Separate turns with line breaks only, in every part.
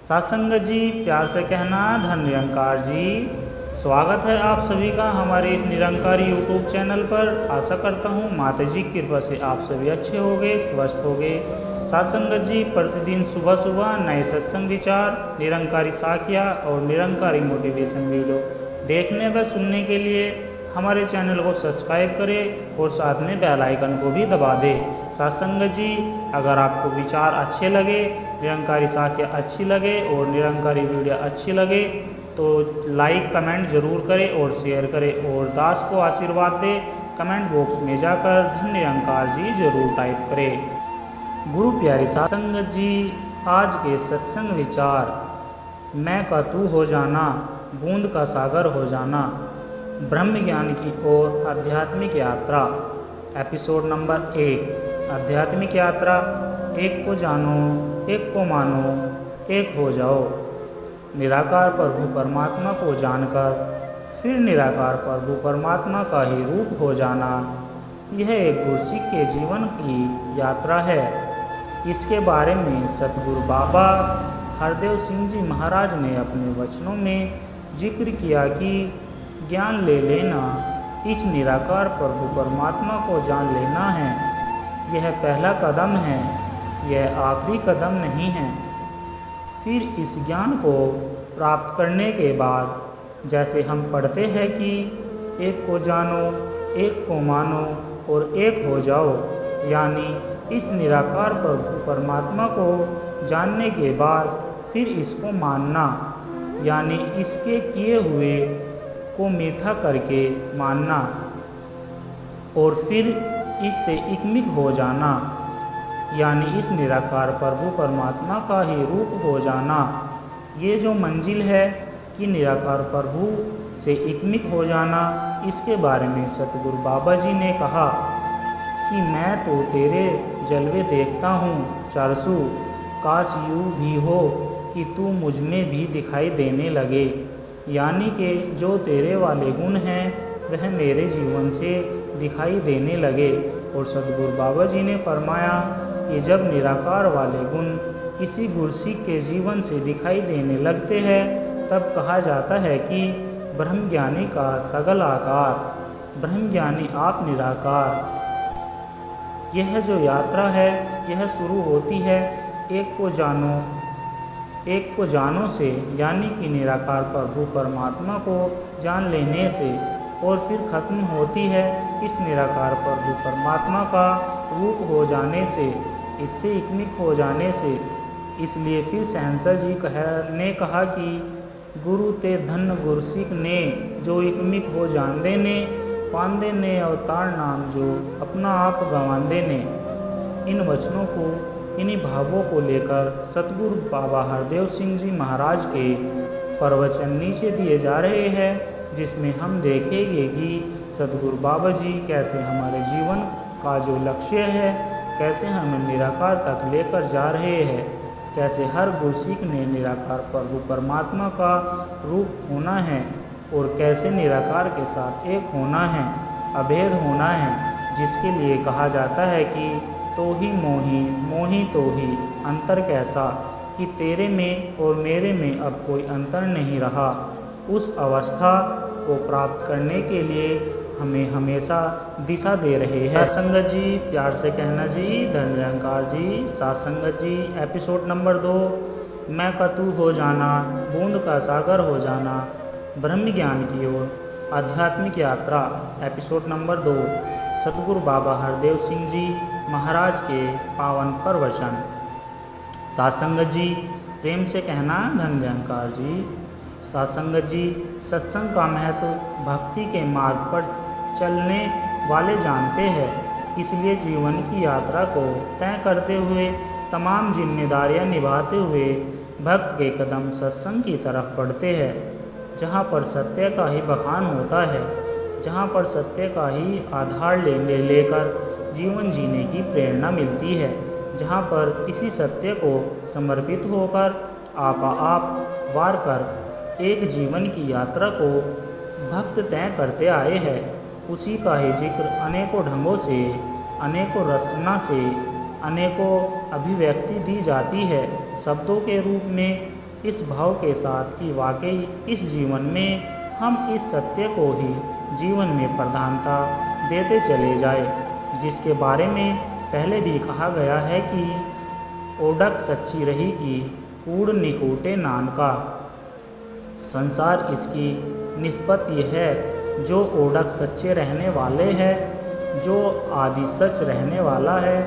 सत्संग जी, प्यार से कहना धन निरंकार जी। स्वागत है आप सभी का हमारे इस निरंकारी यूट्यूब चैनल पर। आशा करता हूँ माता जी की कृपा से आप सभी अच्छे होंगे, स्वस्थ होंगे। सत्संग जी, प्रतिदिन सुबह सुबह नए सत्संग विचार, निरंकारी साखिया और निरंकारी मोटिवेशन वीडियो देखने व सुनने के लिए हमारे चैनल को सब्सक्राइब करें और साथ में बेल आइकन को भी दबा दें। सत्संग जी, अगर आपको विचार अच्छे लगे, निरंकारी साखिया अच्छी लगे और निरंकारी वीडियो अच्छी लगे तो लाइक कमेंट जरूर करें और शेयर करें और दास को आशीर्वाद दें। कमेंट बॉक्स में जाकर धन निरंकार जी जरूर टाइप करें। गुरु प्यारी सत्संग जी, आज के सत्संग विचार, मैं का तू हो जाना, बूंद का सागर हो जाना, ब्रह्म ज्ञान की ओर आध्यात्मिक यात्रा। एपिसोड नंबर 1, आध्यात्मिक यात्रा। एक को जानो, एक को मानो, एक हो जाओ। निराकार प्रभु परमात्मा को जानकर फिर निराकार प्रभु परमात्मा का ही रूप हो जाना, यह एक गुरसिक के जीवन की यात्रा है। इसके बारे में सतगुरु बाबा हरदेव सिंह जी महाराज ने अपने वचनों में जिक्र किया कि ज्ञान ले लेना, इस निराकार प्रभु परमात्मा को जान लेना है। यह पहला कदम है, यह आखिरी कदम नहीं है। फिर इस ज्ञान को प्राप्त करने के बाद जैसे हम पढ़ते हैं कि एक को जानो, एक को मानो और एक हो जाओ, यानी इस निराकार प्रभु परमात्मा को जानने के बाद फिर इसको मानना, यानी इसके किए हुए को मीठा करके मानना और फिर इससे एकमिक हो जाना, यानी इस निराकार प्रभु परमात्मा का ही रूप हो जाना। ये जो मंजिल है कि निराकार प्रभु से एकमिक हो जाना, इसके बारे में सतगुरु बाबा जी ने कहा कि मैं तो तेरे जलवे देखता हूँ चारसू, काश यूँ भी हो कि तू मुझ में भी दिखाई देने लगे, यानी कि जो तेरे वाले गुण हैं वह मेरे जीवन से दिखाई देने लगे। और सतगुरु बाबा जी ने फरमाया कि जब निराकार वाले गुण किसी गुरसिक के जीवन से दिखाई देने लगते हैं तब कहा जाता है कि ब्रह्मज्ञानी का सगल आकार, ब्रह्मज्ञानी आप निराकार। यह जो यात्रा है यह शुरू होती है एक को जानो, एक को जानो से, यानी कि निराकार प्रभु परमात्मा को जान लेने से, और फिर ख़त्म होती है इस निराकार प्रभु परमात्मा का रूप हो जाने से, इससे एकमिक हो जाने से। इसलिए फिर सहंसा जी ने कहा कि गुरु ते धन गुरसिक ने, जो एकमिक हो जान ने, पांदे ने अवतार नाम जो अपना आप गंवांदे ने। इन वचनों को, इन्हीं भावों को लेकर सतगुरु बाबा हरदेव सिंह जी महाराज के प्रवचन नीचे दिए जा रहे हैं, जिसमें हम देखेंगे कि सतगुरु बाबा जी कैसे हमारे जीवन का जो लक्ष्य है, कैसे हमें निराकार तक लेकर जा रहे हैं, कैसे हर गुरसिक ने निराकार प्रभु परमात्मा का रूप होना है और कैसे निराकार के साथ एक होना है, अभेद होना है, जिसके लिए कहा जाता है कि तो ही मोही, मोही तो ही, अंतर कैसा, कि तेरे में और मेरे में अब कोई अंतर नहीं रहा। उस अवस्था को प्राप्त करने के लिए हमें हमेशा दिशा दे रहे हैं। सत्संग जी, प्यार से कहना जी, धन निरंकार जी। सत्संग जी, एपिसोड नंबर 2, मैं का तू हो जाना, बूंद का सागर हो जाना, ब्रह्म ज्ञान की ओर आध्यात्मिक यात्रा। एपिसोड नंबर 2, सतगुरु बाबा हरदेव सिंह जी महाराज के पावन प्रवचन। सत्संग जी, प्रेम से कहना धन निरंकार जी। सत्संग जी, सत्संग का महत्व भक्ति के मार्ग पर चलने वाले जानते हैं, इसलिए जीवन की यात्रा को तय करते हुए तमाम जिम्मेदारियां निभाते हुए भक्त के कदम सत्संग की तरफ बढ़ते हैं, जहां पर सत्य का ही बखान होता है, जहां पर सत्य का ही आधार लेकर जीवन जीने की प्रेरणा मिलती है, जहां पर इसी सत्य को समर्पित होकर आप वार कर एक जीवन की यात्रा को भक्त तय करते आए हैं। उसी का ही जिक्र अनेकों ढंगों से, अनेकों रचना से, अनेकों अभिव्यक्ति दी जाती है, शब्दों के रूप में, इस भाव के साथ कि वाकई इस जीवन में हम इस सत्य को ही जीवन में प्रधानता देते चले जाए, जिसके बारे में पहले भी कहा गया है कि ओडक सच्ची रही कि कूड़ निकूटे नान का। संसार इसकी निष्पत्ति है। जो ओडक सच्चे रहने वाले हैं, जो आदि सच रहने वाला है,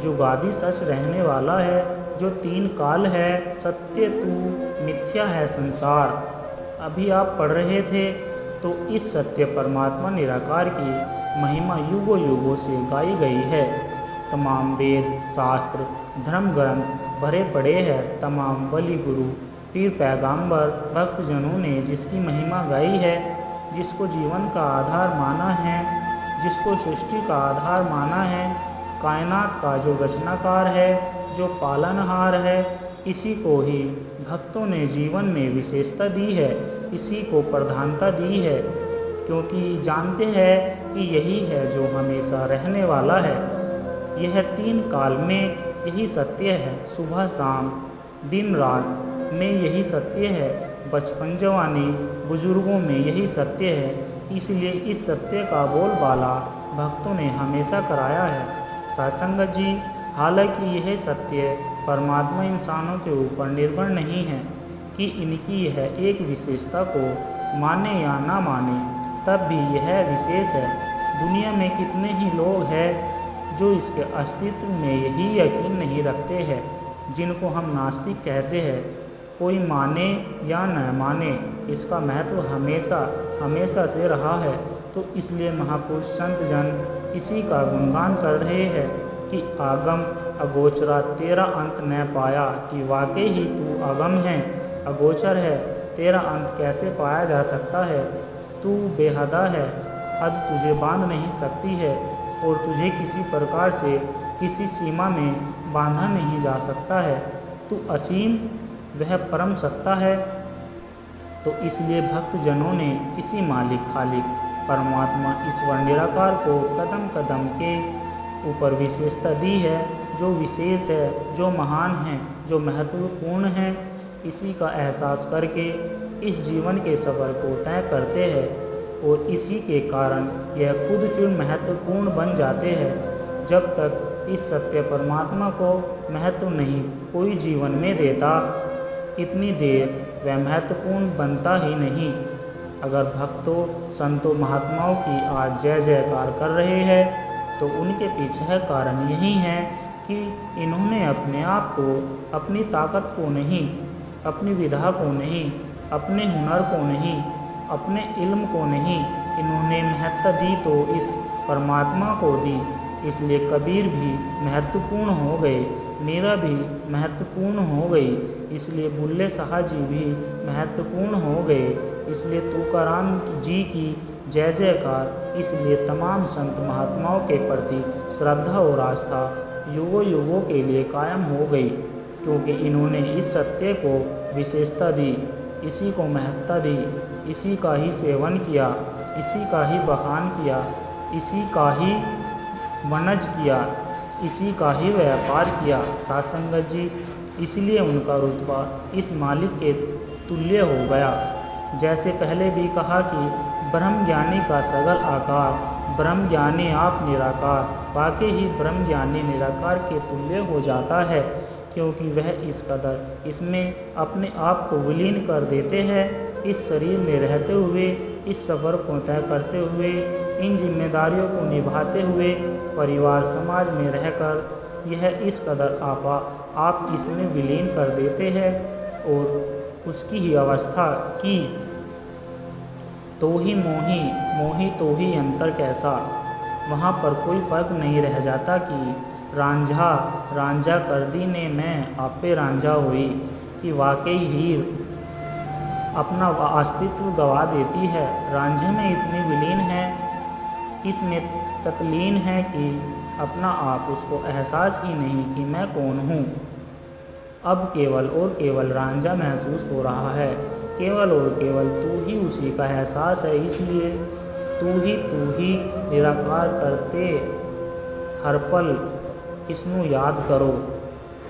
जो गादि सच रहने वाला है, जो तीन काल है, सत्य तू मिथ्या है संसार। अभी आप पढ़ रहे थे तो इस सत्य परमात्मा निराकार की महिमा युगों युगों से गाई गई है। तमाम वेद शास्त्र धर्म ग्रंथ भरे पड़े हैं। तमाम वली गुरु पीर पैगंबर भक्तजनों ने जिसकी महिमा गाई है, जिसको जीवन का आधार माना है, जिसको सृष्टि का आधार माना है, कायनात का जो रचनाकार है, जो पालनहार है, इसी को ही भक्तों ने जीवन में विशेषता दी है, इसी को प्रधानता दी है, क्योंकि जानते हैं कि यही है जो हमेशा रहने वाला है। यह तीन काल में यही सत्य है, सुबह शाम दिन रात में यही सत्य है, बचपन जवानी बुजुर्गों में यही सत्य है। इसलिए इस सत्य का बोलबाला भक्तों ने हमेशा कराया है। सत्संगत जी, हालांकि यह सत्य परमात्मा इंसानों के ऊपर निर्भर नहीं है कि इनकी यह एक विशेषता को माने या ना माने, तब भी यह विशेष है। दुनिया में कितने ही लोग हैं जो इसके अस्तित्व में यही यकीन नहीं रखते हैं, जिनको हम नास्तिक कहते हैं। कोई माने या न माने, इसका महत्व हमेशा से रहा है। तो इसलिए महापुरुष संत जन इसी का गुणगान कर रहे हैं कि आगम अगोचरा तेरा अंत न पाया, कि वाकई ही तू अगम है, अगोचर है, तेरा अंत कैसे पाया जा सकता है। तू बेहदा है, हद तुझे बांध नहीं सकती है, और तुझे किसी प्रकार से किसी सीमा में बांधा नहीं जा सकता है। तू असीम, वह परम सत्ता है। तो इसलिए भक्तजनों ने इसी मालिक खालिक परमात्मा ईश्वर निराकार को कदम कदम के ऊपर विशेषता दी है, जो विशेष है, जो महान है, जो महत्वपूर्ण है। इसी का एहसास करके इस जीवन के सफ़र को तय करते हैं, और इसी के कारण यह खुद फिर महत्वपूर्ण बन जाते हैं। जब तक इस सत्य परमात्मा को महत्व नहीं कोई जीवन में देता, इतनी देर वह महत्वपूर्ण बनता ही नहीं। अगर भक्तों संतों महात्माओं की आज जय जयकार कर रहे हैं, तो उनके पीछे कारण यही है कि इन्होंने अपने आप को, अपनी ताकत को नहीं, अपनी विधा को नहीं, अपने हुनर को नहीं, अपने इल्म को नहीं, इन्होंने महत्ता दी तो इस परमात्मा को दी। इसलिए कबीर भी महत्वपूर्ण हो गए, मीरा भी महत्वपूर्ण हो गई, इसलिए बुल्ले शाह जी भी महत्वपूर्ण हो गए, इसलिए तुकाराम जी की जय जयकार। इसलिए तमाम संत महात्माओं के प्रति श्रद्धा और आस्था युगों युगों के लिए कायम हो गई, क्योंकि इन्होंने इस सत्य को विशेषता दी, इसी को महत्ता दी, इसी का ही सेवन किया, इसी का ही बखान किया, इसी का ही वनज किया, इसी का ही व्यापार किया। सत्संगत जी, इसलिए उनका रुतबा इस मालिक के तुल्य हो गया। जैसे पहले भी कहा कि ब्रह्म ज्ञानी का सगल आकार, ब्रह्म ज्ञानी आप निराकार, वाकई ही ब्रह्म ज्ञानी निराकार के तुल्य हो जाता है, क्योंकि वह इस कदर इसमें अपने आप को विलीन कर देते हैं। इस शरीर में रहते हुए, इस सफ़र को तय करते हुए, इन जिम्मेदारियों को निभाते हुए, परिवार समाज में रहकर यह इस कदर आप इसमें विलीन कर देते हैं, और उसकी ही अवस्था की तो ही मोही, मोही तो ही अंतर कैसा। वहाँ पर कोई फ़र्क नहीं रह जाता कि रांझा रांझा कर दी ने मैं आपे रांझा हुई, कि वाकई हीर अपना अस्तित्व गवा देती है। रांझे में इतनी विलीन है, इसमें तत्लीन है कि अपना आप उसको एहसास ही नहीं कि मैं कौन हूँ। अब केवल और केवल रांझा महसूस हो रहा है, केवल और केवल तू ही उसी का एहसास है। इसलिए तू ही निराकार करते हर पल इसनु याद करो।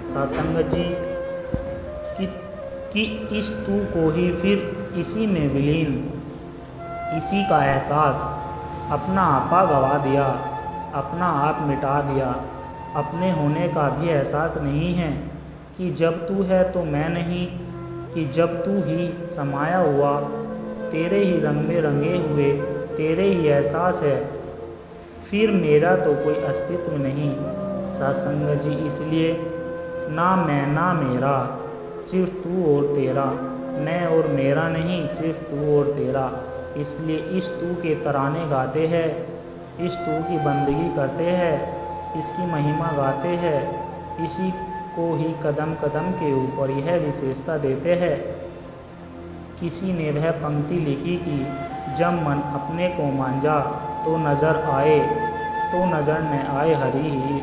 सत्संगत जी कि कि इस तू को ही फिर इसी में विलीन, इसी का एहसास, अपना आपा गवा दिया, अपना आप मिटा दिया। अपने होने का भी एहसास नहीं है कि जब तू है तो मैं नहीं, कि जब तू ही समाया हुआ, तेरे ही रंग में रंगे हुए, तेरे ही एहसास है, फिर मेरा तो कोई अस्तित्व नहीं। सत्संग जी इसलिए ना मैं ना मेरा, सिर्फ तू और तेरा, मैं और मेरा नहीं, सिर्फ तू और तेरा। इसलिए इस तू के तराने गाते हैं, इस तू की बंदगी करते हैं, इसकी महिमा गाते हैं, इसी को ही कदम कदम के ऊपर यह विशेषता देते हैं। किसी ने वह पंक्ति लिखी कि जब मन अपने को मांझा तो नज़र आए, तो नज़र न आए हरी हीर,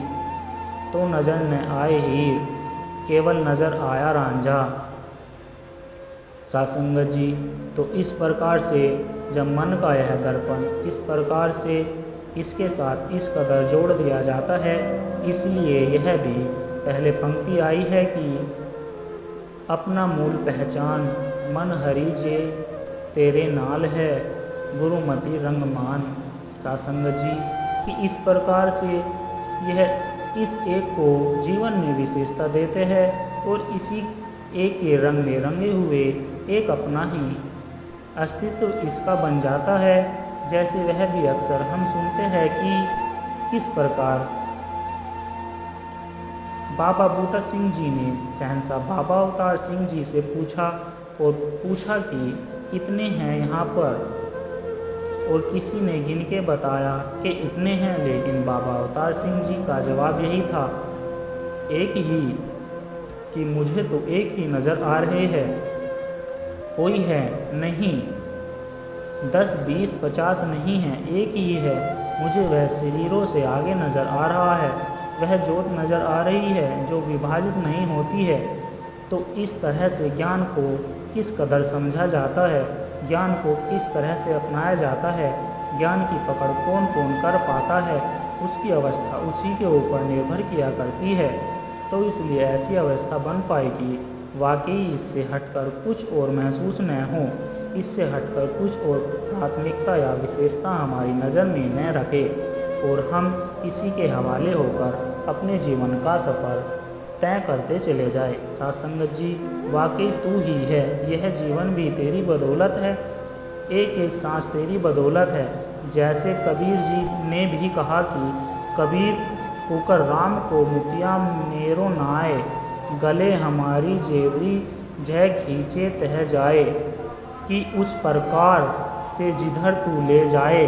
तो नज़र न आए हीर, केवल नज़र आया रांझा। सत्संग जी तो इस प्रकार से जब मन का यह दर्पण इस प्रकार से इसके साथ इस कदर जोड़ दिया जाता है, इसलिए यह भी पहले पंक्ति आई है कि अपना मूल पहचान मन हरि जे तेरे नाल है, गुरुमति रंग मान। सत्संग जी कि इस प्रकार से यह इस एक को जीवन में विशेषता देते हैं और इसी एक के रंग में रंगे हुए एक अपना ही अस्तित्व इसका बन जाता है। जैसे वह भी अक्सर हम सुनते हैं कि किस प्रकार बाबा बूटा सिंह जी ने शहंशाह बाबा अवतार सिंह जी से पूछा कि कितने हैं यहाँ पर, और किसी ने गिन के बताया कि इतने हैं, लेकिन बाबा अवतार सिंह जी का जवाब यही था, एक ही, कि मुझे तो एक ही नज़र आ रहे हैं, कोई है नहीं, 10, 20, 50 नहीं है, एक ही है। मुझे वह शरीरों से आगे नज़र आ रहा है, वह जोत नज़र आ रही है जो विभाजित नहीं होती है। तो इस तरह से ज्ञान को किस कदर समझा जाता है, ज्ञान को किस तरह से अपनाया जाता है, ज्ञान की पकड़ कौन कौन कर पाता है, उसकी अवस्था उसी के ऊपर निर्भर किया करती है। तो इसलिए ऐसी अवस्था बन पाएगी वाकई इससे हटकर कुछ और महसूस न हो, इससे हटकर कुछ और प्राथमिकता या विशेषता हमारी नज़र में न रखे और हम इसी के हवाले होकर अपने जीवन का सफ़र तय करते चले जाए। सत्संग जी वाकई तू ही है, यह जीवन भी तेरी बदौलत है, एक एक सांस तेरी बदौलत है। जैसे कबीर जी ने भी कहा कि कबीर पुकर राम को मुतिया मेरो नाए, गले हमारी जेवरी जय खींचे तह जाए, कि उस प्रकार से जिधर तू ले जाए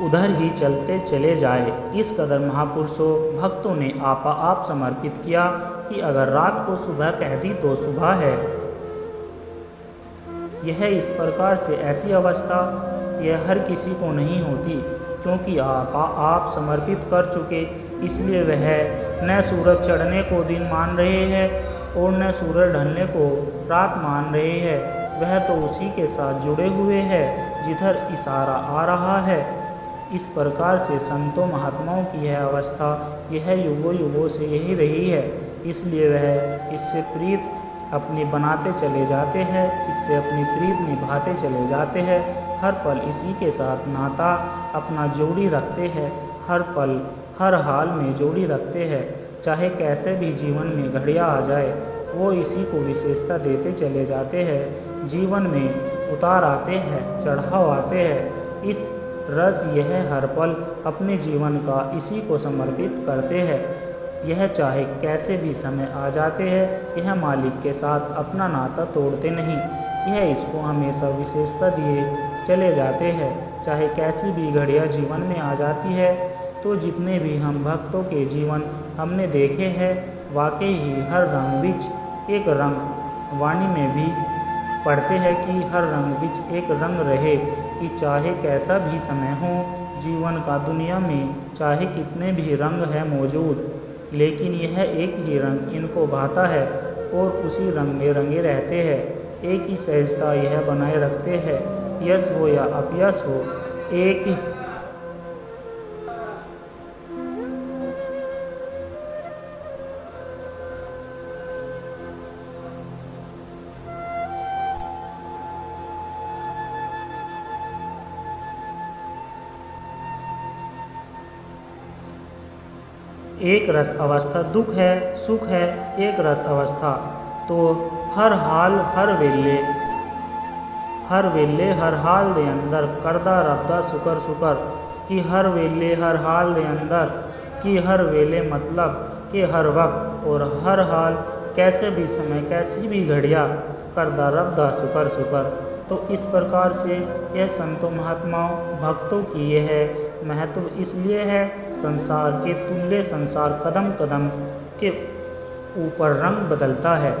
उधर ही चलते चले जाए। इस कदर महापुरुषों भक्तों ने आपा आप समर्पित किया कि अगर रात को सुबह कह दी तो सुबह है। यह इस प्रकार से ऐसी अवस्था यह हर किसी को नहीं होती, क्योंकि आप समर्पित कर चुके, इसलिए वह न सूरज चढ़ने को दिन मान रहे हैं और न सूरज ढलने को रात मान रहे हैं। वह तो उसी के साथ जुड़े हुए हैं जिधर इशारा आ रहा है। इस प्रकार से संतों महात्माओं की यह अवस्था यह युगों युगों से यही रही है, इसलिए वह इससे प्रीत अपनी बनाते चले जाते हैं, इससे अपनी प्रीत निभाते चले जाते हैं। हर पल इसी के साथ नाता अपना जोड़ी रखते हैं, हर पल हर हाल में जोड़ी रखते हैं। चाहे कैसे भी जीवन में घड़ियाँ आ जाए, वो इसी को विशेषता देते चले जाते हैं। जीवन में उतार आते हैं, चढ़ाव आते हैं, इस रस यह हर पल अपने जीवन का इसी को समर्पित करते हैं। यह चाहे कैसे भी समय आ जाते हैं, यह मालिक के साथ अपना नाता तोड़ते नहीं, यह इसको हमेशा विशेषता दिए चले जाते हैं। चाहे कैसी भी घड़ियाँ जीवन में आ जाती है, तो जितने भी हम भक्तों के जीवन हमने देखे हैं, वाकई ही हर रंग बीच एक रंग वाणी में भी पढ़ते हैं कि हर रंग बीच एक रंग रहे, कि चाहे कैसा भी समय हो जीवन का, दुनिया में चाहे कितने भी रंग है मौजूद, लेकिन यह एक ही रंग इनको भाता है और उसी रंग में रंगे रहते हैं। एक ही सहजता यह बनाए रखते हैं, यश हो या अपयश हो, एक रस अवस्था दुख है सुख है एक रस अवस्था। तो हर हाल हर वेले हर हाल दे अंदर करदा रबदा सुकर सुकर कि हर वेले हर हाल दे अंदर कि हर वेले मतलब कि हर वक्त और हर हाल कैसे भी समय कैसी भी घड़िया करदा रबदा सुकर सुकर। तो इस प्रकार से यह संतों महात्माओं भक्तों की यह महत्व इसलिए है, संसार के तुल्य संसार कदम कदम के ऊपर रंग बदलता है।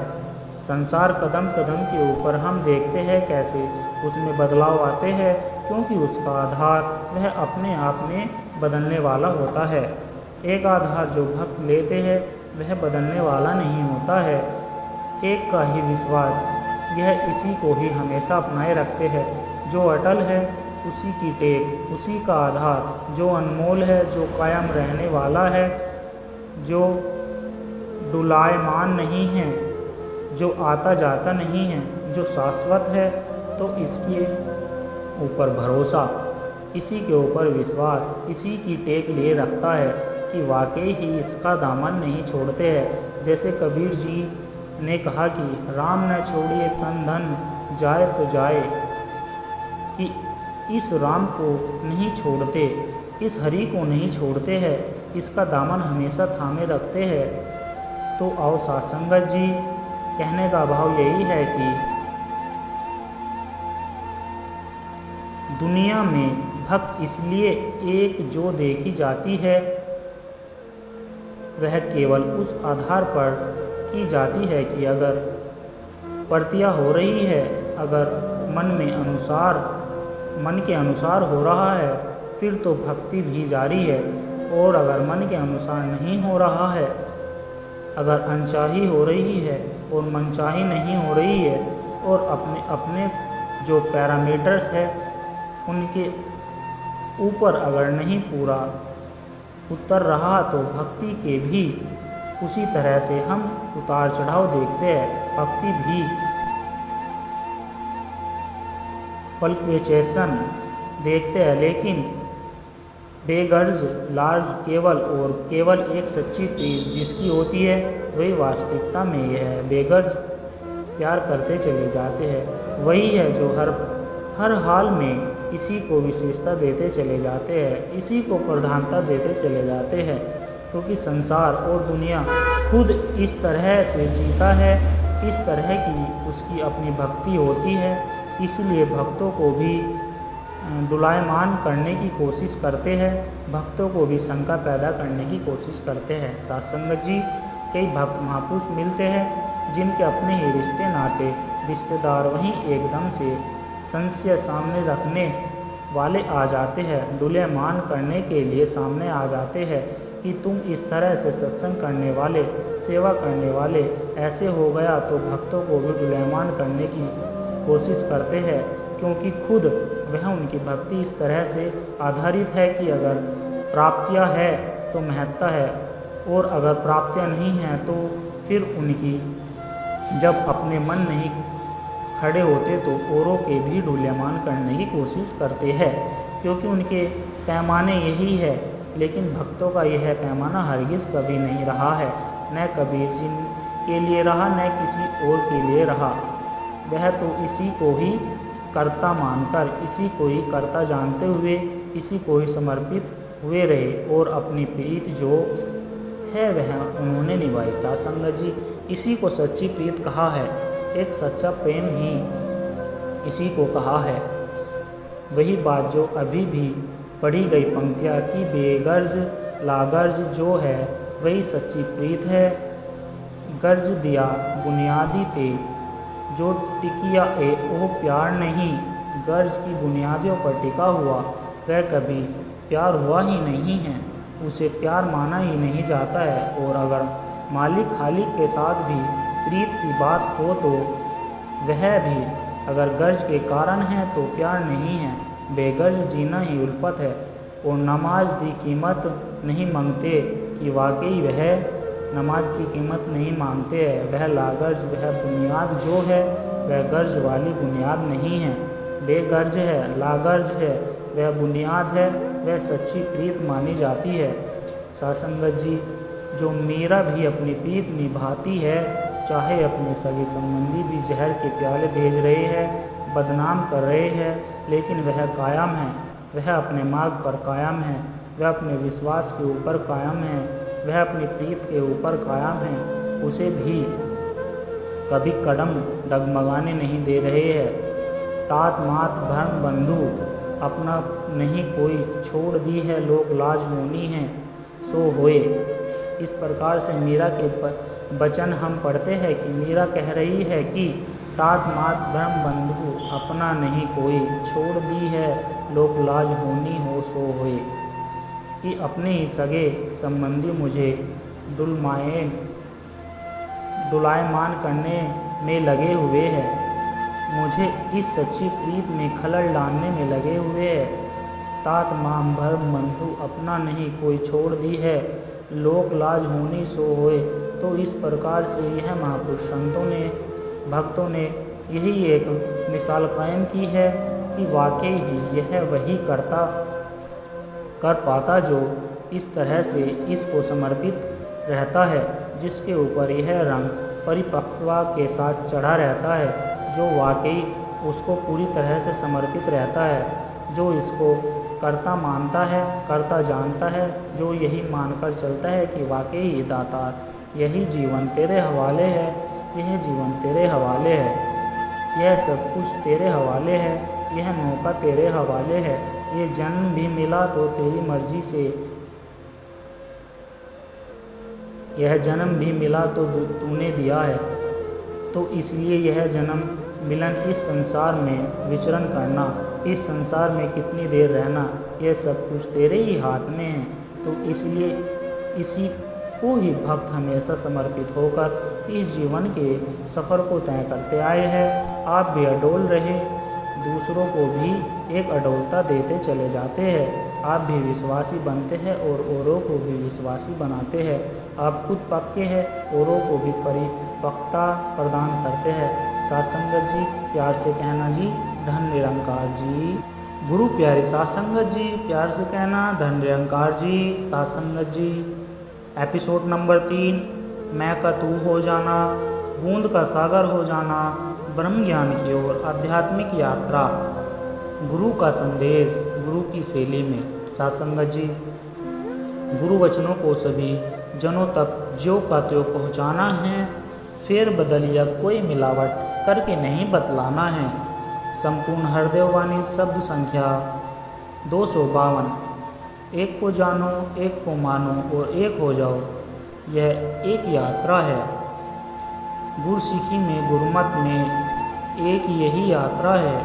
संसार कदम कदम के ऊपर हम देखते हैं कैसे उसमें बदलाव आते हैं, क्योंकि उसका आधार वह अपने आप में बदलने वाला होता है। एक आधार जो भक्त लेते हैं वह बदलने वाला नहीं होता है। एक का ही विश्वास यह इसी को ही हमेशा अपनाए रखते हैं। जो अटल है उसी की टेक उसी का आधार, जो अनमोल है जो कायम रहने वाला है, जो डुलायमान नहीं है, जो आता जाता नहीं है, जो शाश्वत है। तो इसके ऊपर भरोसा, इसी के ऊपर विश्वास, इसी की टेक लिए रखता है कि वाकई ही इसका दामन नहीं छोड़ते हैं। जैसे कबीर जी ने कहा कि राम न छोड़िए तन धन जाए तो जाए, कि इस राम को नहीं छोड़ते, इस हरि को नहीं छोड़ते हैं, इसका दामन हमेशा थामे रखते हैं। तो आओ सासंगत जी, कहने का भाव यही है कि दुनिया में भक्त इसलिए एक जो देखी जाती है वह केवल उस आधार पर की जाती है कि अगर प्रतिया हो रही है, अगर मन के अनुसार हो रहा है, फिर तो भक्ति भी जारी है। और अगर मन के अनुसार नहीं हो रहा है, अगर अनचाही हो रही है और मनचाही नहीं हो रही है, और अपने अपने जो पैरामीटर्स है उनके ऊपर अगर नहीं पूरा उतर रहा, तो भक्ति के भी उसी तरह से हम उतार चढ़ाव देखते हैं। भक्ति भी फ्लक्चुएशन देखते हैं, लेकिन बेगर्ज लार्ज केवल एक सच्ची प्रीत जिसकी होती है वही वास्तविकता में यह बेगर्ज प्यार करते चले जाते हैं। वही है जो हर हाल में इसी को विशेषता देते चले जाते हैं, इसी को प्रधानता देते चले जाते हैं, क्योंकि संसार और दुनिया खुद इस तरह से जीता है, इस तरह की उसकी अपनी भक्ति होती है। इसलिए भक्तों को भी डुलायमान करने की कोशिश करते हैं, भक्तों को भी शंका पैदा करने की कोशिश करते हैं। सासंगत जी, कई भक्त महापुरुष मिलते हैं जिनके अपने ही रिश्ते नाते रिश्तेदार वहीं एकदम से संशय सामने रखने वाले आ जाते हैं, डुलायमान करने के लिए सामने आ जाते हैं कि तुम इस तरह से सत्संग करने वाले, सेवा करने वाले ऐसे हो गया, तो भक्तों को भी डुलायमान करने की कोशिश करते हैं, क्योंकि खुद वह उनकी भक्ति इस तरह से आधारित है कि अगर प्राप्तियां है तो महत्ता है, और अगर प्राप्तियां नहीं हैं तो फिर उनकी जब अपने मन नहीं खड़े होते तो औरों के भी डुलायमान करने की कोशिश करते हैं, क्योंकि उनके पैमाने यही है। लेकिन भक्तों का यह पैमाना हरगिज़ कभी नहीं रहा है, न कबीर जी के लिए रहा, न किसी और के लिए रहा। वह तो इसी को ही कर्ता मानकर, इसी को ही कर्ता जानते हुए, इसी को ही समर्पित हुए रहे, और अपनी प्रीत जो है वह उन्होंने निभाई। सासंगत जी, इसी को सच्ची प्रीत कहा है, एक सच्चा प्रेम ही इसी को कहा है। वही बात जो अभी भी पढ़ी गई पंक्तियाँ की बेगर्ज लागर्ज जो है वही सच्ची प्रीत है। गर्ज दिया बुनियादी ते जो टिकिया ए वो प्यार नहीं, गर्ज की बुनियादियों पर टिका हुआ वह कभी प्यार हुआ ही नहीं है, उसे प्यार माना ही नहीं जाता है। और अगर मालिक खालिक के साथ भी प्रीत की बात हो तो वह भी अगर गर्ज के कारण है तो प्यार नहीं है, बेगर्ज जीना ही उल्फत है। और नमाज की कीमत नहीं मांगते कि वाकई वह नमाज की कीमत नहीं मांगते हैं, वह लागर्ज वह बुनियाद जो है वह गर्ज वाली बुनियाद नहीं है, बेगर्ज है, लागर्ज है, वह बुनियाद है, वह सच्ची प्रीत मानी जाती है। सासंगत जी, जो मीरा भी अपनी प्रीत निभाती है, चाहे अपने सगे संबंधी भी जहर के प्याले भेज रहे हैं, बदनाम कर रहे हैं, लेकिन वह कायम है। वह अपने मार्ग पर कायम है, वह अपने विश्वास के ऊपर कायम है, वह अपनी प्रीत के ऊपर कायम है। उसे भी कभी कदम डगमगाने नहीं दे रहे हैं। तात मात भ्रम बंधु अपना नहीं कोई, छोड़ दी है लोक लाज होनी है सो होए। इस प्रकार से मीरा के वचन हम पढ़ते हैं कि मीरा कह रही है कि तात मात भ्रम बंधु अपना नहीं कोई, छोड़ दी है लोक लाज होनी हो सो होए। कि अपने ही सगे संबंधी मुझे डुलायमान करने में लगे हुए हैं, मुझे इस सच्ची प्रीत में खलल डालने में लगे हुए हैं। तात माम भरम बंधु अपना नहीं कोई, छोड़ दी है लोक लाज होनी सो होए। तो इस प्रकार से यह महापुरुष संतों ने, भक्तों ने यही एक मिसाल कायम की है कि वाकई ही यह वही कर पाता जो इस तरह से इसको समर्पित रहता है, जिसके ऊपर यह रंग परिपक्वता के साथ चढ़ा रहता है, जो वाकई उसको पूरी तरह से समर्पित रहता है, जो इसको कर्ता मानता है, कर्ता जानता है, जो यही मानकर चलता है कि वाकई ही दातार, यही जीवन तेरे हवाले है, यह जीवन तेरे हवाले है, यह सब कुछ तेरे हवाले है, यह मौका तेरे हवाले है, ये जन्म भी मिला तो तेरी मर्जी से, यह जन्म भी मिला तो तूने दिया है, तो इसलिए यह जन्म मिलन, इस संसार में विचरण करना, इस संसार में कितनी देर रहना, यह सब कुछ तेरे ही हाथ में है। तो इसलिए इसी को ही भक्त हमेशा समर्पित होकर इस जीवन के सफ़र को तय करते आए हैं। आप भी अडोल रहे, दूसरों को भी एक अडोलता देते चले जाते हैं। आप भी विश्वासी बनते हैं और औरों को भी विश्वासी बनाते हैं। आप खुद पक्के हैं, औरों को भी परिपक्वता प्रदान करते हैं। सत्संगत जी प्यार से कहना जी, धन निरंकार जी। गुरु प्यारे सत्संगत जी प्यार से कहना, धन निरंकार जी। सत्संगत जी एपिसोड नंबर 3, मैं का तू हो जाना, बूंद का सागर हो जाना, ब्रह्म ज्ञान की ओर आध्यात्मिक यात्रा, गुरु का संदेश गुरु की शैली में। सत्संगत जी, गुरु वचनों को सभी जनों तक ज्यों का त्यों पहुँचाना है, फेर बदल या कोई मिलावट करके नहीं बतलाना है। संपूर्ण हृदय वाणी शब्द संख्या 252। एक को जानो, एक को मानो और एक हो जाओ, यह एक यात्रा है। गुरसिखी में, गुरुमत में एक यही यात्रा है।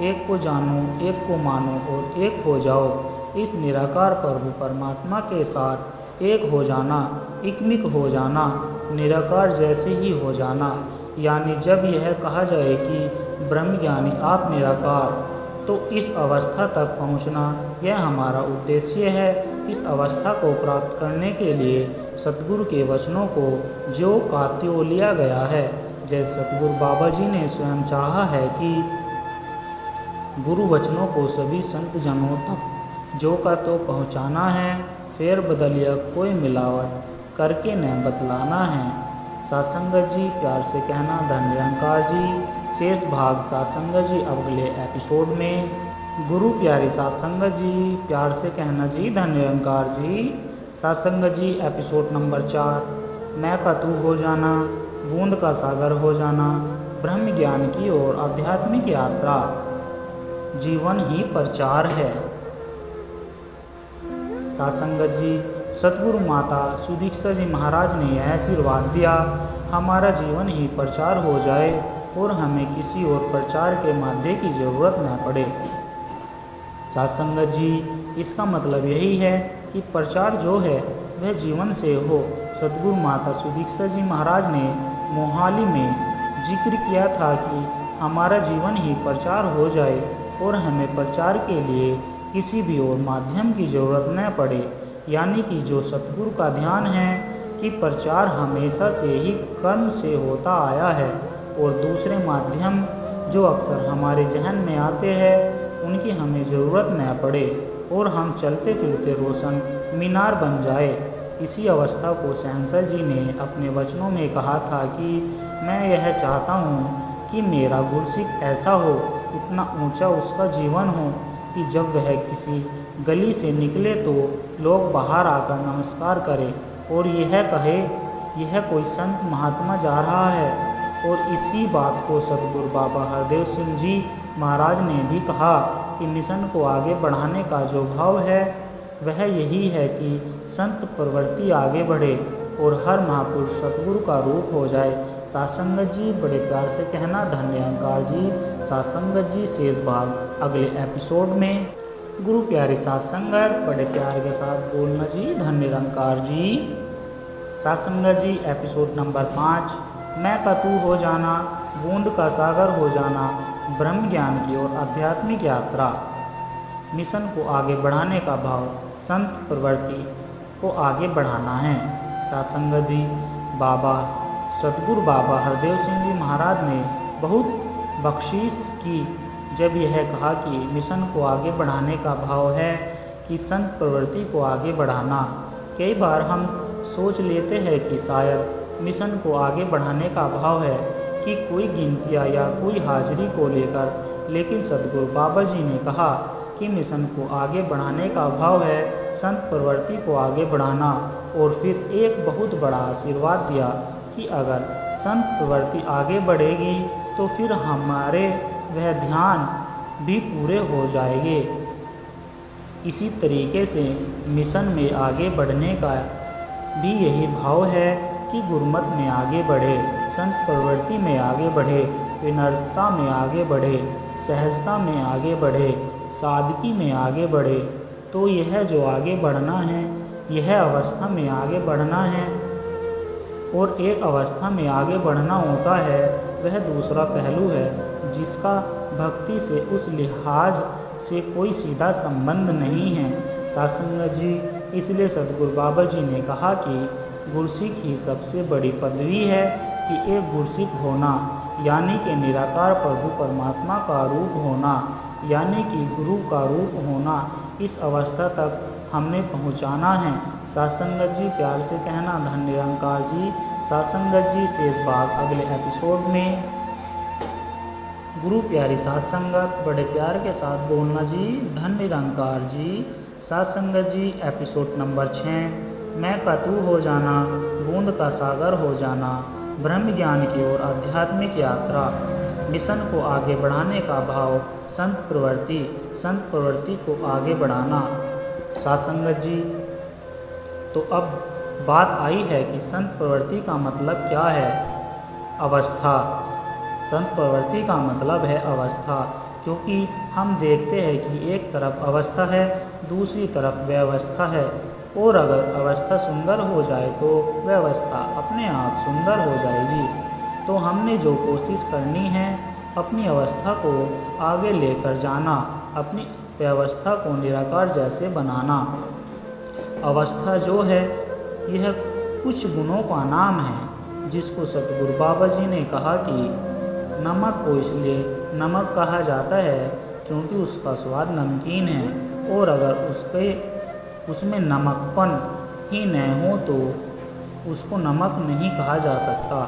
एक को जानो, एक को मानो और एक हो जाओ। इस निराकार प्रभु परमात्मा के साथ एक हो जाना, इकमिक हो जाना, निराकार जैसे ही हो जाना। यानी जब यह कहा जाए कि ब्रह्मज्ञानी आप निराकार, तो इस अवस्था तक पहुंचना यह हमारा उद्देश्य है। इस अवस्था को प्राप्त करने के लिए सतगुरु के वचनों को ज्यों का त्यों लिया गया है। जैसे सतगुरु बाबा जी ने स्वयं चाहा है कि गुरु वचनों को सभी संत जनों तक ज्यों का त्यों पहुँचाना है, फेर बदल या कोई मिलावट करके न बतलाना है। सत्संगत जी प्यार से कहना, धन निरंकार जी। शेष भाग सत्संगत जी अगले एपिसोड में। गुरु प्यारे सत्संगत जी प्यार से कहना जी, धन निरंकार जी। सत्संगत जी एपिसोड नंबर 4, मैं का तू हो जाना, बूंद का सागर हो जाना, ब्रह्म ज्ञान की ओर आध्यात्मिक यात्रा, जीवन ही प्रचार है। सत्संगत जी, सतगुरु माता सुदीक्षा जी महाराज ने यह आशीर्वाद दिया, हमारा जीवन ही प्रचार हो जाए और हमें किसी और प्रचार के माध्यम की ज़रूरत न पड़े। सत्संगत जी, इसका मतलब यही है कि प्रचार जो है वह जीवन से हो। सतगुरु माता सुदीक्षा जी महाराज ने मोहाली में जिक्र किया था कि हमारा जीवन ही प्रचार हो जाए और हमें प्रचार के लिए किसी भी और माध्यम की ज़रूरत न पड़े। यानी कि जो सतगुरु का ध्यान है कि प्रचार हमेशा से ही कर्म से होता आया है और दूसरे माध्यम जो अक्सर हमारे जहन में आते हैं उनकी हमें ज़रूरत न पड़े और हम चलते फिरते रोशन मीनार बन जाए। इसी अवस्था को सहंसल जी ने अपने वचनों में कहा था कि मैं यह चाहता हूँ कि मेरा गुरसिख ऐसा हो, इतना ऊंचा उसका जीवन हो कि जब वह किसी गली से निकले तो लोग बाहर आकर नमस्कार करें और यह कहे यह कोई संत महात्मा जा रहा है। और इसी बात को सतगुरु बाबा हरदेव सिंह जी महाराज ने भी कहा कि मिशन को आगे बढ़ाने का जो भाव है वह यही है कि संत प्रवृत्ति आगे बढ़े और हर महापुरुष सतगुरु का रूप हो जाए। सासंगत जी बड़े प्यार से कहना, धन निरंकार जी। सासंगत जी शेष भाग अगले एपिसोड में। गुरु प्यारे सासंगत बड़े प्यार के साथ बोलना जी, धन निरंकार जी। सासंगत जी एपिसोड नंबर 5, मैं का तू हो जाना, बूंद का सागर हो जाना, ब्रह्म ज्ञान की ओर आध्यात्मिक यात्रा। मिशन को आगे बढ़ाने का भाव संत प्रवृत्ति को आगे बढ़ाना है। सासंगत जी बाबा सतगुरु बाबा हरदेव सिंह जी महाराज ने बहुत बख्शीश की जब यह कहा कि मिशन को आगे बढ़ाने का भाव है कि संत प्रवृत्ति को आगे बढ़ाना। कई बार हम सोच लेते हैं कि शायद मिशन को आगे बढ़ाने का भाव है कि कोई गिनतियाँ या कोई हाजिरी को लेकर, लेकिन सतगुरु बाबा जी ने कहा कि मिशन को आगे बढ़ाने का भाव है संत प्रवृत्ति को आगे बढ़ाना। और फिर एक बहुत बड़ा आशीर्वाद दिया कि अगर संत प्रवृत्ति आगे बढ़ेगी तो फिर हमारे वह ध्यान भी पूरे हो जाएंगे। इसी तरीके से मिशन में आगे बढ़ने का भी यही भाव है कि गुरमत में आगे बढ़े, संत प्रवृत्ति में आगे बढ़े, विनम्रता में आगे बढ़े, सहजता में आगे बढ़े, सादगी में आगे बढ़े। तो यह जो आगे बढ़ना है, यह अवस्था में आगे बढ़ना है। और एक अवस्था में आगे बढ़ना होता है वह दूसरा पहलू है जिसका भक्ति से उस लिहाज से कोई सीधा संबंध नहीं है। सासंगत जी इसलिए सतगुरु बाबा जी ने कहा कि गुरसिख ही सबसे बड़ी पदवी है कि एक गुरसिख होना यानी कि निराकार प्रभु परमात्मा का रूप होना, यानी कि गुरु का रूप होना। इस अवस्था तक हमने पहुंचाना है। सासंगत जी प्यार से कहना, धन निरंकार जी। सासंगत जी शेष भाग अगले एपिसोड में। गुरु प्यारी सासंगत बड़े प्यार के साथ बोलना जी, धन निरंकार जी। सासंगत जी एपिसोड नंबर 6, मैं का तू हो जाना, बूंद का सागर हो जाना, ब्रह्म ज्ञान की ओर आध्यात्मिक यात्रा। मिशन को आगे बढ़ाने का भाव संत प्रवृत्ति को आगे बढ़ाना। सासंगत जी तो अब बात आई है कि संत प्रवृत्ति का मतलब क्या है। अवस्था। संत प्रवृत्ति का मतलब है अवस्था, क्योंकि हम देखते हैं कि एक तरफ अवस्था है, दूसरी तरफ व्यवस्था है। और अगर अवस्था सुंदर हो जाए तो व्यवस्था अपने आप सुंदर हो जाएगी। तो हमने जो कोशिश करनी है अपनी अवस्था को आगे लेकर जाना, अपनी व्यवस्था को निराकार जैसे बनाना। अवस्था जो है यह कुछ गुणों का नाम है जिसको सतगुरु बाबा जी ने कहा कि नमक को इसलिए नमक कहा जाता है क्योंकि उसका स्वाद नमकीन है, और अगर उसमें नमकपन ही न हो तो उसको नमक नहीं कहा जा सकता।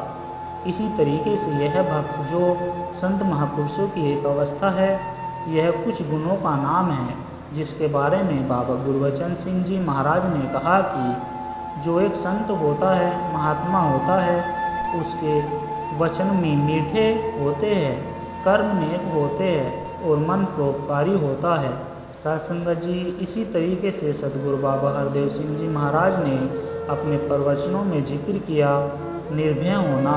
इसी तरीके से यह भक्त जो संत महापुरुषों की एक अवस्था है, यह कुछ गुणों का नाम है जिसके बारे में बाबा गुरबचन सिंह जी महाराज ने कहा कि जो एक संत होता है, महात्मा होता है, उसके वचन में मीठे होते हैं, कर्म नेक होते हैं और मन परोपकारी होता है। सासंगत जी इसी तरीके से सतगुरु बाबा हरदेव सिंह जी महाराज ने अपने प्रवचनों में जिक्र किया, निर्भय होना,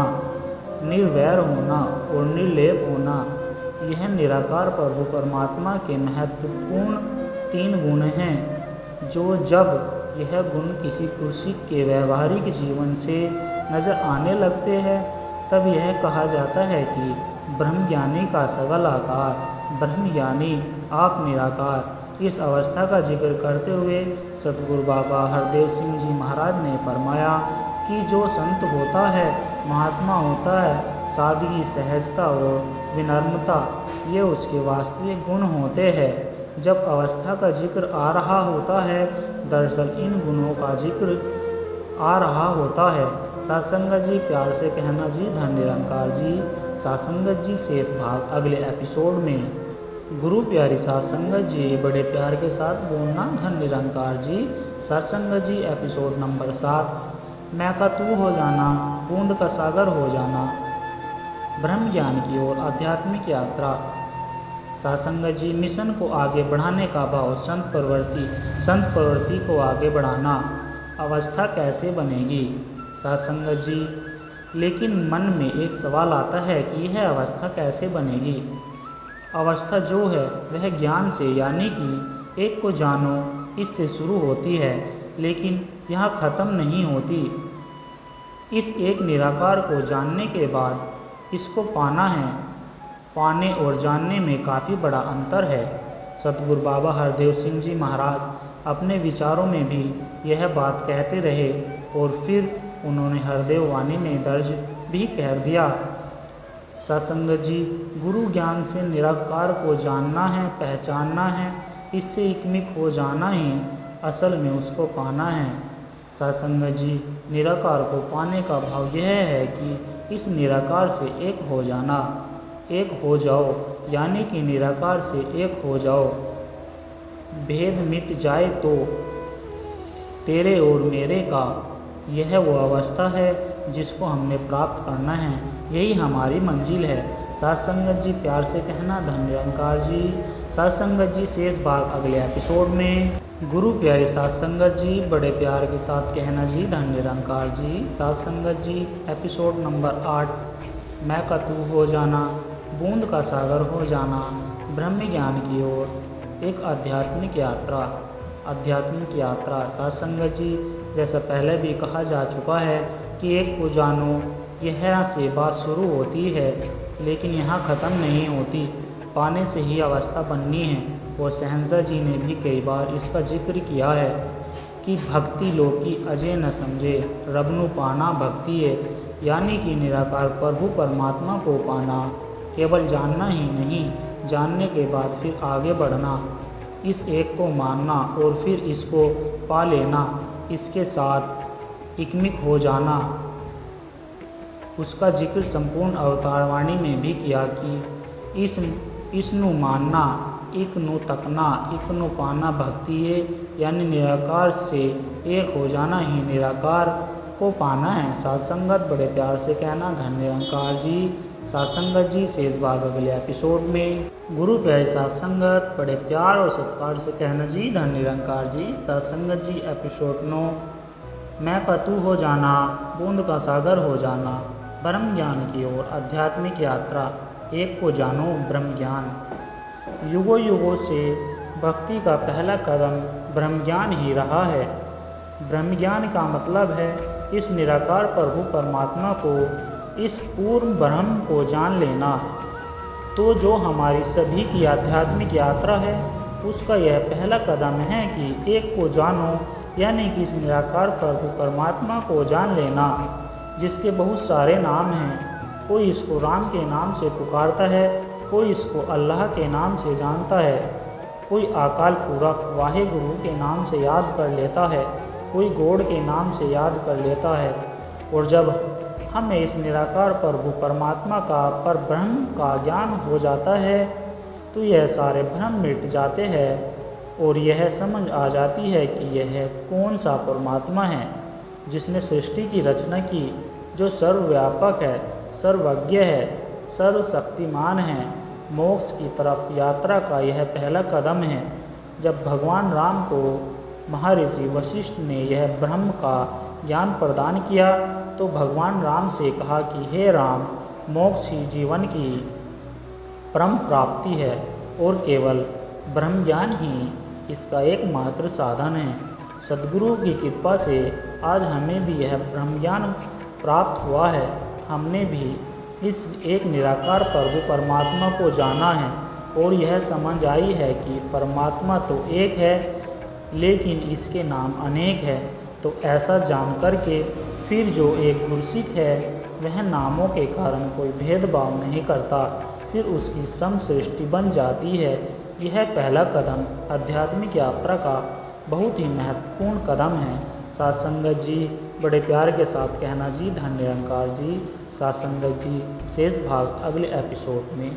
निर्वैर होना और निर्लेप होना। यह निराकार प्रभु परमात्मा के महत्वपूर्ण 3 गुण हैं जो जब यह गुण किसी गुरसिख के व्यवहारिक जीवन से नज़र आने लगते हैं तब यह कहा जाता है कि ब्रह्मज्ञानी का सगल आकार, ब्रह्मज्ञानी आप निराकार। इस अवस्था का जिक्र करते हुए सतगुरु बाबा हरदेव सिंह जी महाराज ने फरमाया कि जो संत होता है, महात्मा होता है, सादगी, सहजता और विनम्रता ये उसके वास्तविक गुण होते हैं। जब अवस्था का जिक्र आ रहा होता है, दरअसल इन गुणों का जिक्र आ रहा होता है। सत्संगत जी प्यार से कहना जी धन निरंकार जी। सत्संगत जी शेष भाग अगले एपिसोड में। गुरु प्यारी सत्संगत जी बड़े प्यार के साथ बोलना धन निरंकार जी। सत्संगत जी एपिसोड नंबर 7, मैं का तू हो जाना, बूंद का सागर हो जाना, ब्रह्म ज्ञान की ओर आध्यात्मिक यात्रा। सत्संगत जी मिशन को आगे बढ़ाने का भाव, संत प्रवृत्ति को आगे बढ़ाना। अवस्था कैसे बनेगी? सत्संगत जी लेकिन मन में एक सवाल आता है कि यह अवस्था कैसे बनेगी? अवस्था जो है वह ज्ञान से, यानी कि एक को जानो, इससे शुरू होती है, लेकिन यह ख़त्म नहीं होती। इस एक निराकार को जानने के बाद इसको पाना है। पाने और जानने में काफ़ी बड़ा अंतर है। सतगुरु बाबा हरदेव सिंह जी महाराज अपने विचारों में भी यह बात कहते रहे और फिर उन्होंने हरदेव वाणी में दर्ज भी कर दिया। सत्संगत जी गुरु ज्ञान से निराकार को जानना है, पहचानना है, इससे एकमिक हो जाना ही असल में उसको पाना है। सत्संगत जी निराकार को पाने का भाव यह है कि इस निराकार से एक हो जाना। एक हो जाओ यानी कि निराकार से एक हो जाओ। भेद मिट जाए तो तेरे और मेरे का, यह वो अवस्था है जिसको हमने प्राप्त करना है। यही हमारी मंजिल है। सत्संगत जी प्यार से कहना धन निरंकार जी। सत्संगत जी शेष भाग अगले एपिसोड में। गुरु प्यारे सत्संगत जी बड़े प्यार के साथ कहना जी धन निरंकार जी। सत्संगत जी एपिसोड नंबर 8, मैं का तू हो जाना, बूंद का सागर हो जाना, ब्रह्म ज्ञान की ओर एक आध्यात्मिक यात्रा। आध्यात्मिक यात्रा सत्संगत जी जैसा पहले भी कहा जा चुका है कि एक को जानो, यह से बात शुरू होती है, लेकिन यहाँ ख़त्म नहीं होती। पाने से ही अवस्था बननी है। और शहंशाह जी ने भी कई बार इसका जिक्र किया है कि भक्ति लोकी अजय न समझे, रबनु पाना भक्ति है, यानी कि निराकार प्रभु परमात्मा को पाना। केवल जानना ही नहीं, जानने के बाद फिर आगे बढ़ना, इस एक को मानना और फिर इसको पा लेना, इसके साथ एकमिक हो जाना। उसका जिक्र संपूर्ण अवतारवाणी में भी किया कि इसनु मानना, इकनु तकना, इकनु पाना भक्ति है, यानी निराकार से एक हो जाना ही निराकार को पाना है। सत्संगत बड़े प्यार से कहना धन निरंकार जी। सत्संगत जी शेष भाग अगले एपिसोड में। गुरु प्यारे सत्संगत बड़े प्यार और सत्कार से कहना जी धन निरंकार जी। सत्संगत जी एपिसोड 9, मैं का तू हो जाना, बूंद का सागर हो जाना, ब्रह्म ज्ञान की ओर आध्यात्मिक यात्रा। एक को जानो ब्रह्म ज्ञान। युगों युगों से भक्ति का पहला कदम ब्रह्म ज्ञान ही रहा है। ब्रह्म ज्ञान का मतलब है इस निराकार प्रभु परमात्मा को, इस पूर्ण ब्रह्म को जान लेना। तो जो हमारी सभी की आध्यात्मिक यात्रा है, उसका यह पहला कदम है कि एक को जानो, यानी कि इस निराकार प्रभु परमात्मा को जान लेना, जिसके बहुत सारे नाम हैं। कोई इसको राम के नाम से पुकारता है, कोई इसको अल्लाह के नाम से जानता है, कोई अकाल पुरख वाहेगुरु के नाम से याद कर लेता है, कोई गॉड के नाम से याद कर लेता है। और जब हमें इस निराकार प्रभु परमात्मा का पर ब्रह्म का ज्ञान हो जाता है, तो यह सारे भ्रम मिट जाते हैं और यह समझ आ जाती है कि यह कौन सा परमात्मा है जिसने सृष्टि की रचना की, जो सर्वव्यापक है, सर्वज्ञ है, सर्वशक्तिमान है। मोक्ष की तरफ यात्रा का यह पहला कदम है। जब भगवान राम को महर्षि वशिष्ठ ने यह ब्रह्म का ज्ञान प्रदान किया, तो भगवान राम से कहा कि हे राम, मोक्ष ही जीवन की परम प्राप्ति है और केवल ब्रह्म ज्ञान ही इसका एकमात्र साधन है। सद्गुरु की कृपा से आज हमें भी यह ब्रह्म ज्ञान प्राप्त हुआ है। हमने भी इस एक निराकार प्रभु परमात्मा को जाना है और यह समझ आई है कि परमात्मा तो एक है, लेकिन इसके नाम अनेक है। तो ऐसा जान कर के फिर जो एक गुरसिक है, वह नामों के कारण कोई भेदभाव नहीं करता, फिर उसकी सम सृष्टि बन जाती है। यह पहला कदम आध्यात्मिक यात्रा का बहुत ही महत्वपूर्ण कदम है। साथ संगत जी बड़े प्यार के साथ कहना जी धन निरंकार जी। साथ संगत जी शेष भाग अगले एपिसोड में